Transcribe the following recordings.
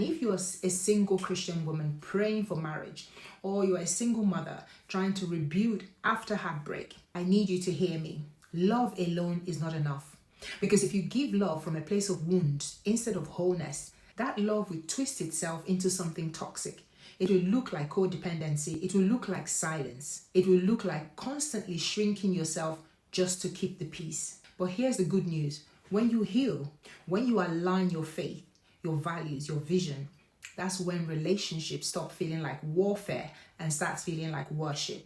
If you're a single Christian woman praying for marriage, or you're a single mother trying to rebuild after heartbreak, I need you to hear me. Love alone is not enough. Because if you give love from a place of wounds instead of wholeness, that love will twist itself into something toxic. It will look like codependency. It will look like silence. It will look like constantly shrinking yourself just to keep the peace. But here's the good news. When you heal, when you align your faith, your values, your vision, that's when relationships stop feeling like warfare and starts feeling like worship.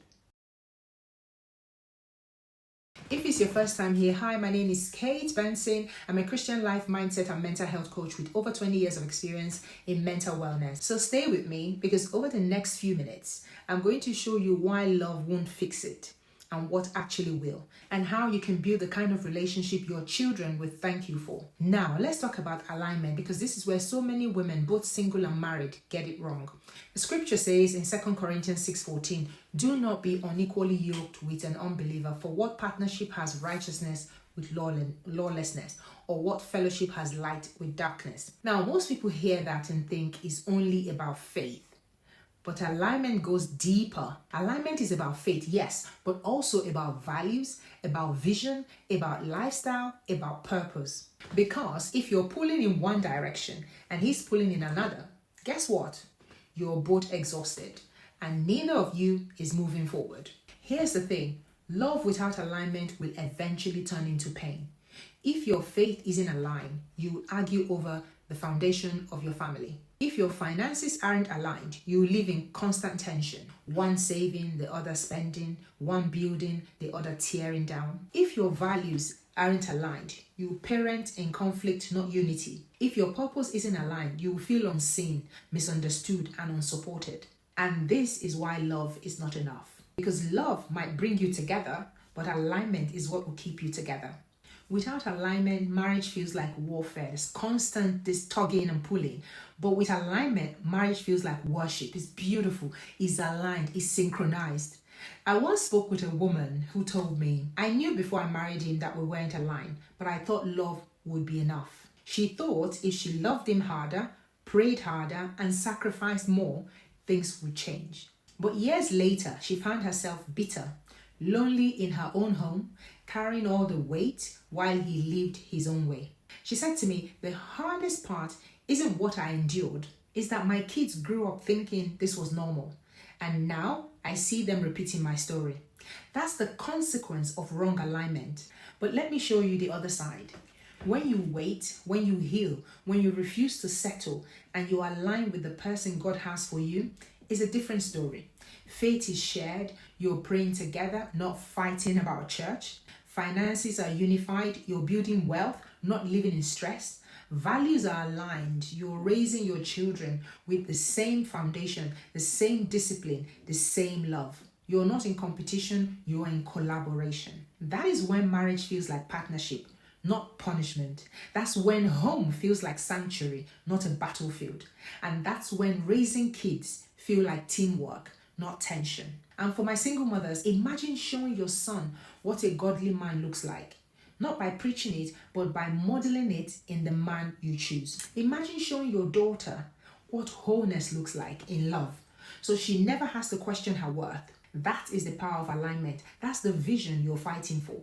If it's your first time here, hi, my name is Kate Benson. I'm a Christian life mindset and mental health coach with over 20 years of experience in mental wellness. So stay with me because over the next few minutes, I'm going to show you why love won't fix it and what actually will, and how you can build the kind of relationship your children will thank you for. Now, let's talk about alignment, because this is where so many women, both single and married, get it wrong. The scripture says in 2 Corinthians 6:14, do not be unequally yoked with an unbeliever, for what partnership has righteousness with lawlessness, or what fellowship has light with darkness? Now, most people hear that and think it's only about faith. But alignment goes deeper. Alignment is about faith, yes, but also about values, about vision, about lifestyle, about purpose. Because if you're pulling in one direction and he's pulling in another, guess what? You're both exhausted and neither of you is moving forward. Here's the thing, love without alignment will eventually turn into pain. If your faith isn't aligned, you will argue over the foundation of your family. If your finances aren't aligned, you live in constant tension. One saving, the other spending, one building, the other tearing down. If your values aren't aligned, you parent in conflict, not unity. If your purpose isn't aligned, you will feel unseen, misunderstood, and unsupported. And this is why love is not enough. Because love might bring you together, but alignment is what will keep you together. Without alignment, marriage feels like warfare. There's constant this tugging and pulling. But with alignment, marriage feels like worship. It's beautiful, it's aligned, it's synchronized. I once spoke with a woman who told me, I knew before I married him that we weren't aligned, but I thought love would be enough. She thought if she loved him harder, prayed harder, and sacrificed more, things would change. But years later, she found herself bitter, lonely in her own home, carrying all the weight while he lived his own way. She said to me, the hardest part isn't what I endured, it's that my kids grew up thinking this was normal. And now I see them repeating my story. That's the consequence of wrong alignment. But let me show you the other side. When you wait, when you heal, when you refuse to settle, and you align with the person God has for you, it's a different story. Faith is shared, you're praying together, not fighting about church. Finances are unified, you're building wealth, not living in stress. Values are aligned, you're raising your children with the same foundation, the same discipline, the same love. You're not in competition, you're in collaboration. That is when marriage feels like partnership, not punishment. That's when home feels like sanctuary, not a battlefield. And that's when raising kids feel like teamwork, not tension. And for my single mothers, imagine showing your son what a godly man looks like. Not by preaching it, but by modeling it in the man you choose. Imagine showing your daughter what wholeness looks like in love, so she never has to question her worth. That is the power of alignment. That's the vision you're fighting for.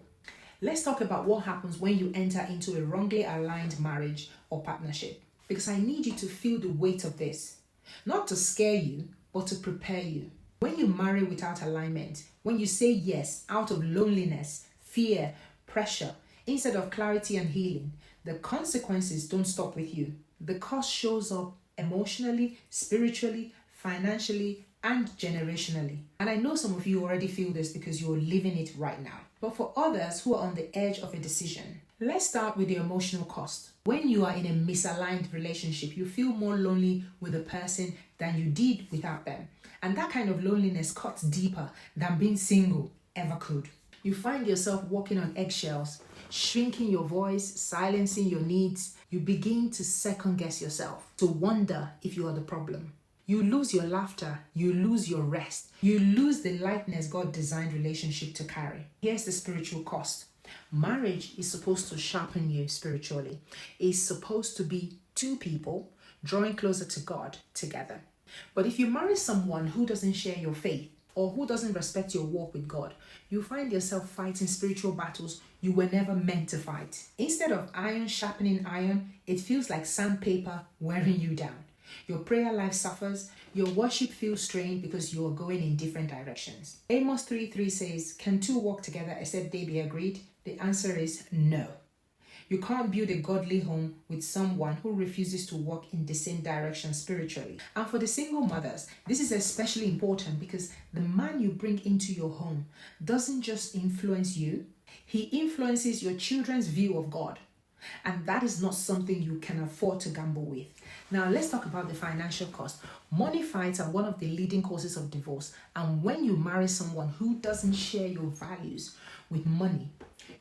Let's talk about what happens when you enter into a wrongly aligned marriage or partnership, because I need you to feel the weight of this. Not to scare you, but to prepare you. When you marry without alignment, when you say yes out of loneliness, fear, pressure, instead of clarity and healing, the consequences don't stop with you. The cost shows up emotionally, spiritually, financially, and generationally. And I know some of you already feel this because you're living it right now. But for others who are on the edge of a decision, let's start with the emotional cost. When you are in a misaligned relationship, you feel more lonely with a person than you did without them. And that kind of loneliness cuts deeper than being single ever could. You find yourself walking on eggshells, shrinking your voice, silencing your needs. You begin to second guess yourself, to wonder if you are the problem. You lose your laughter, you lose your rest, you lose the lightness God designed relationship to carry. Here's the spiritual cost. Marriage is supposed to sharpen you spiritually. It's supposed to be two people, drawing closer to God together. But if you marry someone who doesn't share your faith or who doesn't respect your walk with God, you find yourself fighting spiritual battles you were never meant to fight. Instead of iron sharpening iron, it feels like sandpaper wearing you down. Your prayer life suffers, your worship feels strained because you are going in different directions. Amos 3:3 says, "Can two walk together except they be agreed?" The answer is no. You can't build a godly home with someone who refuses to walk in the same direction spiritually. And for the single mothers, this is especially important because the man you bring into your home doesn't just influence you, he influences your children's view of God. And that is not something you can afford to gamble with. Now, let's talk about the financial cost. Money fights are one of the leading causes of divorce. And when you marry someone who doesn't share your values with money,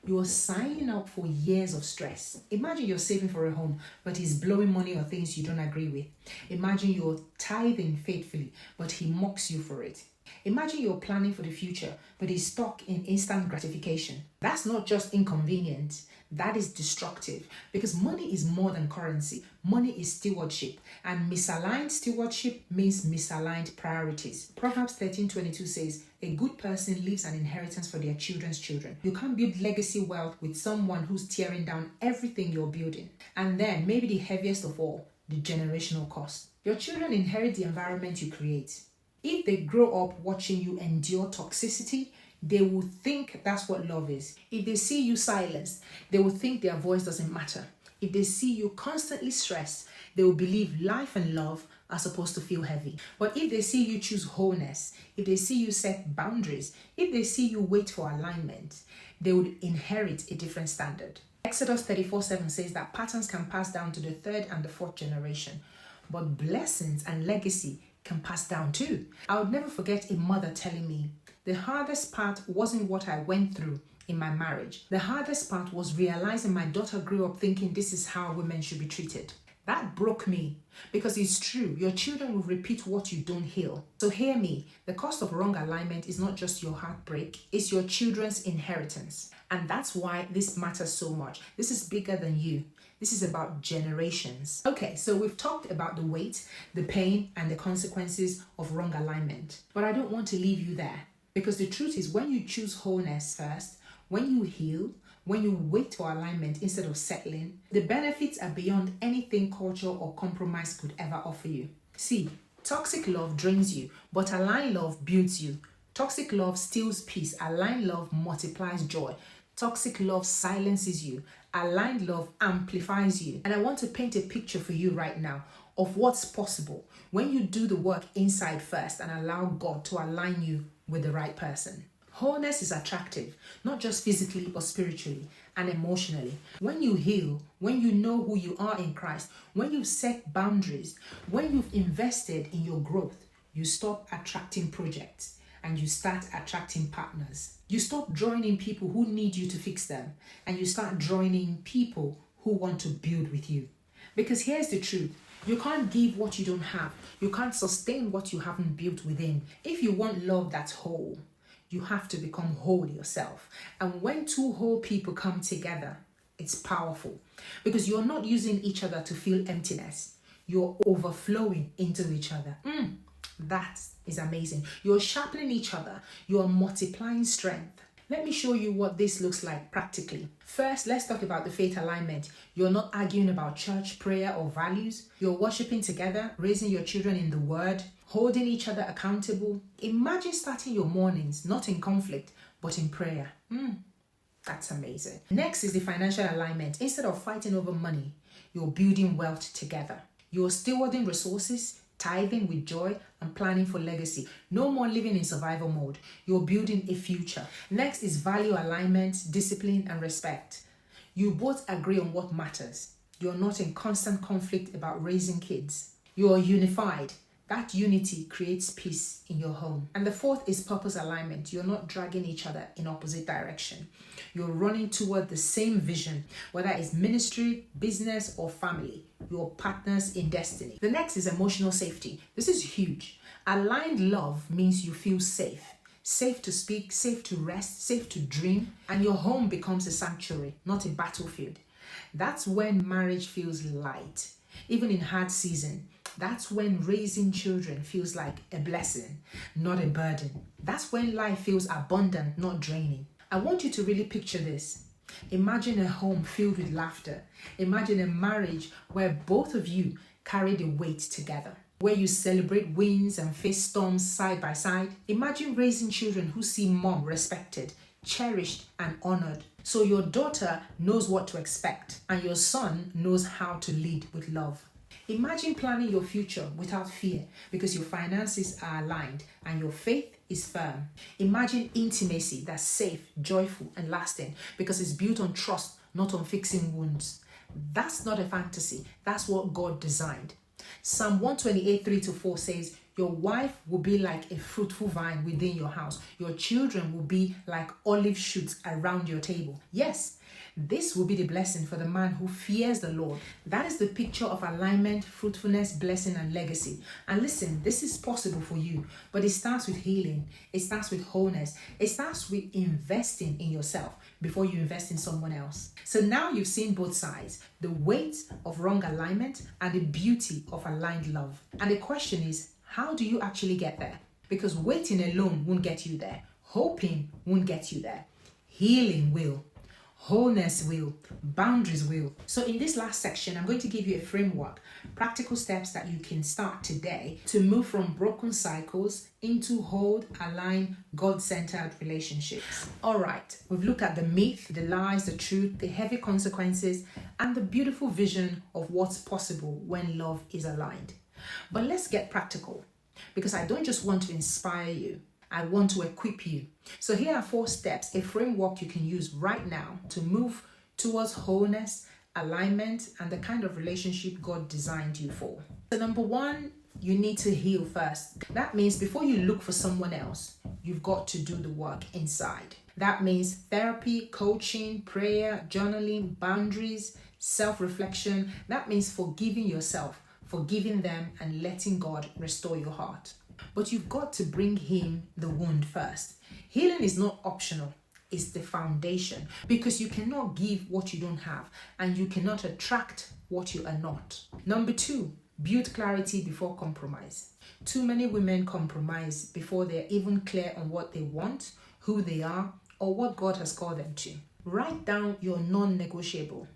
you're signing up for years of stress. Imagine you're saving for a home, but he's blowing money on things you don't agree with. Imagine you're tithing faithfully, but he mocks you for it. Imagine you're planning for the future, but he's stuck in instant gratification. That's not just inconvenient, that is destructive, because money is more than currency. Money is stewardship, and misaligned stewardship means misaligned priorities. Proverbs 13:22 says, "A good person leaves an inheritance for their children's children." You can't build legacy wealth with someone who's tearing down everything you're building. And then, maybe the heaviest of all, the generational cost. Your children inherit the environment you create. If they grow up watching you endure toxicity, they will think that's what love is. If they see you silenced, they will think their voice doesn't matter. If they see you constantly stressed, they will believe life and love are supposed to feel heavy. But if they see you choose wholeness, if they see you set boundaries, if they see you wait for alignment, they would inherit a different standard. Exodus 34:7 says that patterns can pass down to the third and the fourth generation, but blessings and legacy can pass down too. I would never forget a mother telling me, "The hardest part wasn't what I went through in my marriage. The hardest part was realizing my daughter grew up thinking this is how women should be treated." That broke me, because it's true, your children will repeat what you don't heal. So hear me, the cost of wrong alignment is not just your heartbreak, it's your children's inheritance. And that's why this matters so much. This is bigger than you. This is about generations. Okay, so we've talked about the weight, the pain, and the consequences of wrong alignment. But I don't want to leave you there, because the truth is, when you choose wholeness first, when you heal, when you wait for alignment instead of settling, the benefits are beyond anything culture or compromise could ever offer you. See, toxic love drains you, but aligned love builds you. Toxic love steals peace. Aligned love multiplies joy. Toxic love silences you. Aligned love amplifies you. And I want to paint a picture for you right now of what's possible when you do the work inside first and allow God to align you with the right person. Wholeness is attractive, not just physically but spiritually and emotionally. When you heal, when you know who you are in Christ, when you set boundaries, when you've invested in your growth, you stop attracting projects and you start attracting partners. You stop drawing in people who need you to fix them, and you start drawing in people who want to build with you. Because here's the truth. You can't give what you don't have. You can't sustain what you haven't built within. If you want love that's whole, you have to become whole yourself. And when two whole people come together, it's powerful, because you're not using each other to feel emptiness. You're overflowing into each other. That is amazing. You're sharpening each other. You're multiplying strength. Let me show you what this looks like practically. First, let's talk about the faith alignment. You're not arguing about church, prayer, or values. You're worshiping together, raising your children in the word, holding each other accountable. Imagine starting your mornings not in conflict, but in prayer. That's amazing. Next is the financial alignment. Instead of fighting over money, you're building wealth together. You're stewarding resources, tithing with joy, and planning for legacy. No more living in survival mode. You're building a future. Next is value alignment, discipline, and respect. You both agree on what matters. You're not in constant conflict about raising kids. You are unified. That unity creates peace in your home. And the fourth is purpose alignment. You're not dragging each other in opposite direction. You're running toward the same vision, whether it's ministry, business, or family. You're partners in destiny. The next is emotional safety. This is huge. Aligned love means you feel safe. Safe to speak, safe to rest, safe to dream, and your home becomes a sanctuary, not a battlefield. That's when marriage feels light. even in hard season. That's when raising children feels like a blessing, not a burden. That's when life feels abundant, not draining. I want you to really picture this. Imagine a home filled with laughter. Imagine a marriage where both of you carry the weight together, where you celebrate wins and face storms side by side. Imagine raising children who see mom respected, cherished, and honored. So your daughter knows what to expect and your son knows how to lead with love. Imagine planning your future without fear because your finances are aligned and your faith is firm. Imagine intimacy that's safe, joyful, and lasting because it's built on trust, not on fixing wounds. That's not a fantasy. That's what God designed. Psalm 128, 3-4 says, your wife will be like a fruitful vine within your house. Your children will be like olive shoots around your table. Yes, this will be the blessing for the man who fears the Lord. That is the picture of alignment, fruitfulness, blessing, and legacy. And listen, this is possible for you, but it starts with healing. It starts with wholeness. It starts with investing in yourself before you invest in someone else. So now you've seen both sides, the weight of wrong alignment and the beauty of aligned love. And the question is, how do you actually get there? Because waiting alone won't get you there. Hoping won't get you there. Healing will. Wholeness will. Boundaries will. So in this last section, I'm going to give you a framework, practical steps that you can start today to move from broken cycles into whole, aligned, God-centered relationships. All right, we've looked at the myth, the lies, the truth, the heavy consequences, and the beautiful vision of what's possible when love is aligned. But let's get practical because I don't just want to inspire you. I want to equip you. So here are 4 steps, a framework you can use right now to move towards wholeness, alignment, and the kind of relationship God designed you for. So number 1, you need to heal first. That means before you look for someone else, you've got to do the work inside. That means therapy, coaching, prayer, journaling, boundaries, self-reflection. That means forgiving yourself, forgiving them, and letting God restore your heart. But you've got to bring him the wound first. Healing is not optional. It's the foundation because you cannot give what you don't have and you cannot attract what you are not. Number 2, build clarity before compromise. Too many women compromise before they're even clear on what they want, who they are, or what God has called them to. Write down your non-negotiable.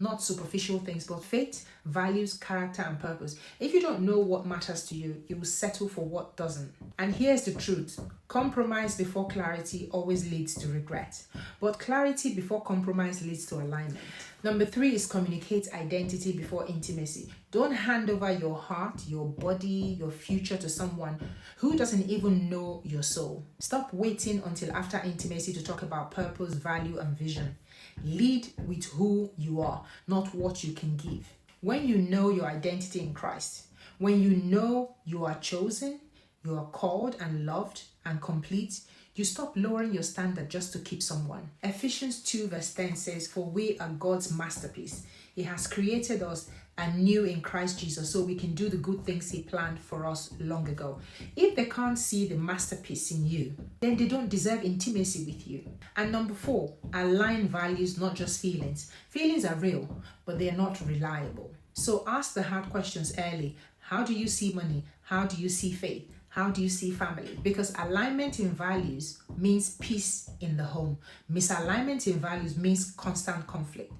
Not superficial things, but faith, values, character, and purpose. If you don't know what matters to you, you will settle for what doesn't. And here's the truth. Compromise before clarity always leads to regret. But clarity before compromise leads to alignment. Number 3 is communicate identity before intimacy. Don't hand over your heart, your body, your future to someone who doesn't even know your soul. Stop waiting until after intimacy to talk about purpose, value, and vision. Lead with who you are, not what you can give. When you know your identity in Christ, when you know you are chosen, you are called and loved and complete, you stop lowering your standard just to keep someone. Ephesians 2 verse 10 says, for we are God's masterpiece. He has created us anew in Christ Jesus so we can do the good things he planned for us long ago. If they can't see the masterpiece in you, then they don't deserve intimacy with you. And number 4, align values, not just feelings. Feelings are real, but they are not reliable. So ask the hard questions early. How do you see money? How do you see faith? How do you see family? Because alignment in values means peace in the home. Misalignment in values means constant conflict.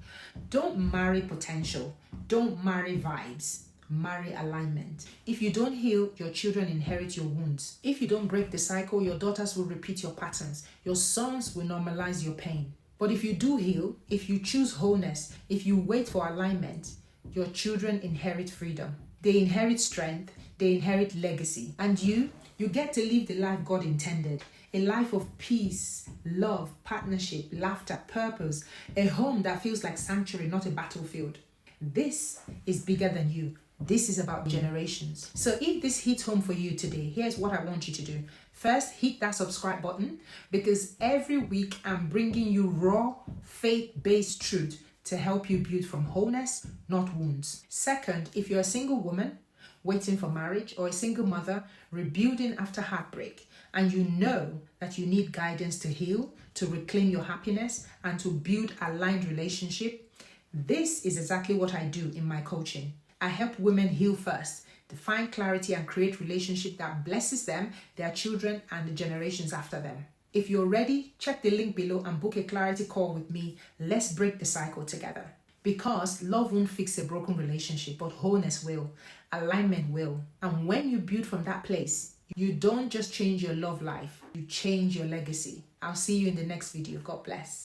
Don't marry potential. Don't marry vibes. Marry alignment. If you don't heal, your children inherit your wounds. If you don't break the cycle, your daughters will repeat your patterns. Your sons will normalize your pain. But if you do heal, if you choose wholeness, if you wait for alignment, your children inherit freedom. They inherit strength. They inherit legacy. And you get to live the life God intended. A life of peace, love, partnership, laughter, purpose. A home that feels like sanctuary, not a battlefield. This is bigger than you. This is about generations. So if this hits home for you today, here's what I want you to do. First, hit that subscribe button because every week I'm bringing you raw, faith-based truth to help you build from wholeness, not wounds. Second, if you're a single woman, waiting for marriage, or a single mother rebuilding after heartbreak, and you know that you need guidance to heal, to reclaim your happiness, and to build aligned relationship, this is exactly what I do in my coaching. I help women heal first, define clarity, and create relationship that blesses them, their children, and the generations after them. If you're ready, check the link below and book a clarity call with me. Let's break the cycle together. Because love won't fix a broken relationship, but wholeness will, alignment will. And when you build from that place, you don't just change your love life, you change your legacy. I'll see you in the next video. God bless.